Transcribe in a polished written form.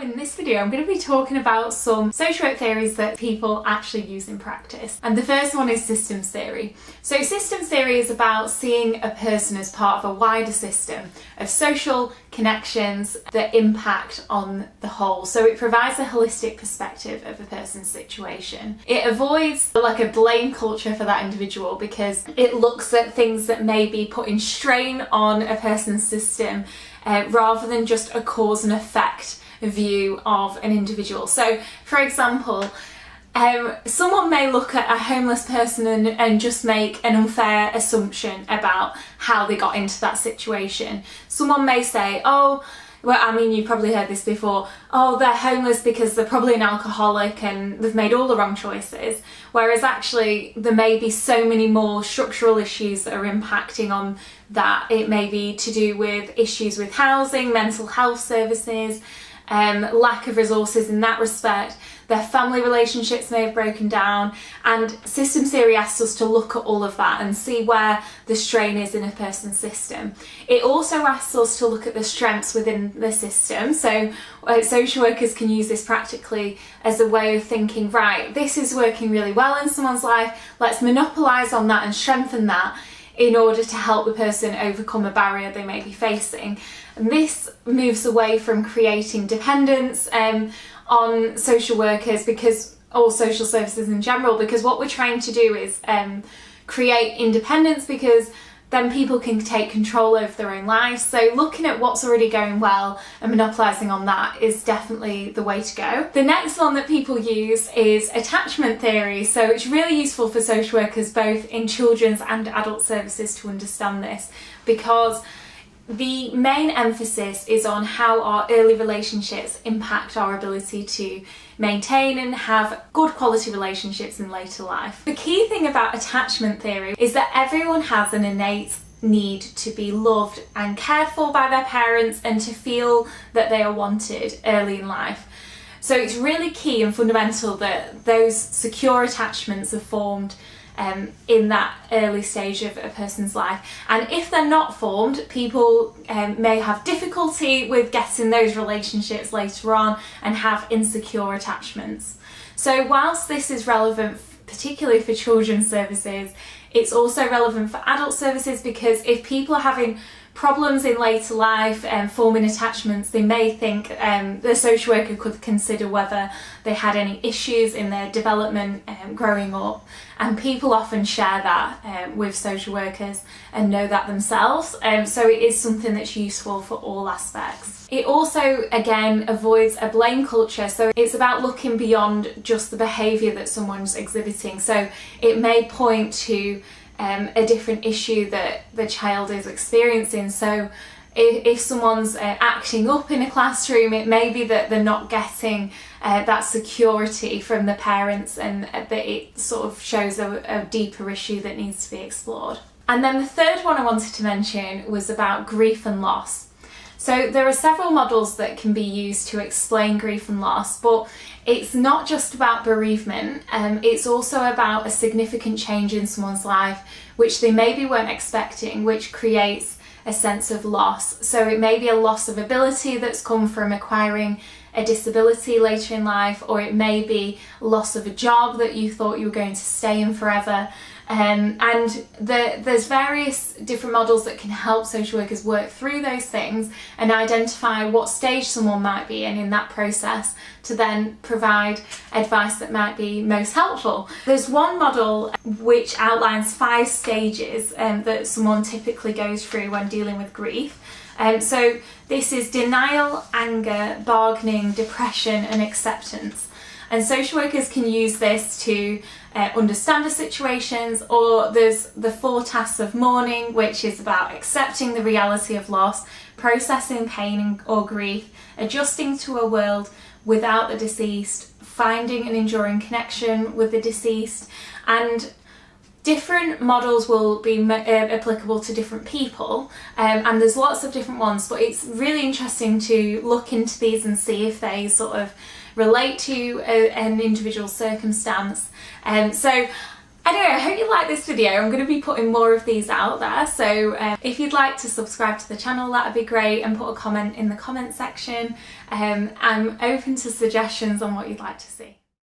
in this video I'm going to be talking about some social work theories that people actually use in practice. And the first one is systems theory. So systems theory is about seeing a person as part of a wider system of social connections that impact on the whole. So it provides a holistic perspective of a person's situation. It avoids like a blame culture for that individual because it looks at things that may be putting strain on a person's system rather than just a cause and effect view of an individual. So for example, someone may look at a homeless person and just make an unfair assumption about how they got into that situation. Someone may say, oh, well, I mean, you've probably heard this before, oh, they're homeless because they're probably an alcoholic and they've made all the wrong choices. Whereas actually there may be so many more structural issues that are impacting on that. It may be to do with issues with housing, mental health services, lack of resources in that respect. Their family relationships may have broken down, and systems theory asks us to look at all of that and see where the strain is in a person's system. It also asks us to look at the strengths within the system. So social workers can use this practically as a way of thinking, right, this is working really well in someone's life, let's monopolise on that and strengthen that in order to help the person overcome a barrier they may be facing. And this moves away from creating dependence on social workers or social services in general, because what we're trying to do is create independence, because then people can take control over their own lives. So looking at what's already going well and monopolising on that is definitely the way to go. The next one that people use is attachment theory. So it's really useful for social workers both in children's and adult services to understand this, because the main emphasis is on how our early relationships impact our ability to maintain and have good quality relationships in later life. The key thing about attachment theory is that everyone has an innate need to be loved and cared for by their parents and to feel that they are wanted early in life. So it's really key and fundamental that those secure attachments are formed in that early stage of a person's life. And if they're not formed, people may have difficulty with getting those relationships later on and have insecure attachments. So whilst this is relevant particularly for children's services, it's also relevant for adult services, because if people are having problems in later life and forming attachments, they may think the social worker could consider whether they had any issues in their development growing up, and people often share that with social workers and know that themselves, so it is something that's useful for all aspects. It also again avoids a blame culture, so it's about looking beyond just the behaviour that someone's exhibiting. So it may point to a different issue that the child is experiencing. So if someone's acting up in a classroom, it may be that they're not getting that security from the parents, and that it sort of shows a deeper issue that needs to be explored. And then the third one I wanted to mention was about grief and loss. So there are several models that can be used to explain grief and loss, but it's not just about bereavement, it's also about a significant change in someone's life which they maybe weren't expecting, which creates a sense of loss. So it may be a loss of ability that's come from acquiring a disability later in life, or it may be loss of a job that you thought you were going to stay in forever. And there's various different models that can help social workers work through those things and identify what stage someone might be in that process, to then provide advice that might be most helpful. There's one model which outlines 5 stages that someone typically goes through when dealing with grief. So this is denial, anger, bargaining, depression and acceptance. And social workers can use this to understand the situations, or there's the 4 tasks of mourning, which is about accepting the reality of loss, processing pain or grief, adjusting to a world without the deceased, finding and enduring connection with the deceased. And different models will be applicable to different people, and there's lots of different ones, but it's really interesting to look into these and see if they sort of relate to an individual circumstance. So Anyway, I hope you like this video. I'm going to be putting more of these out there, so if you'd like to subscribe to the channel, that'd be great, and put a comment in the comment section. I'm open to suggestions on what you'd like to see.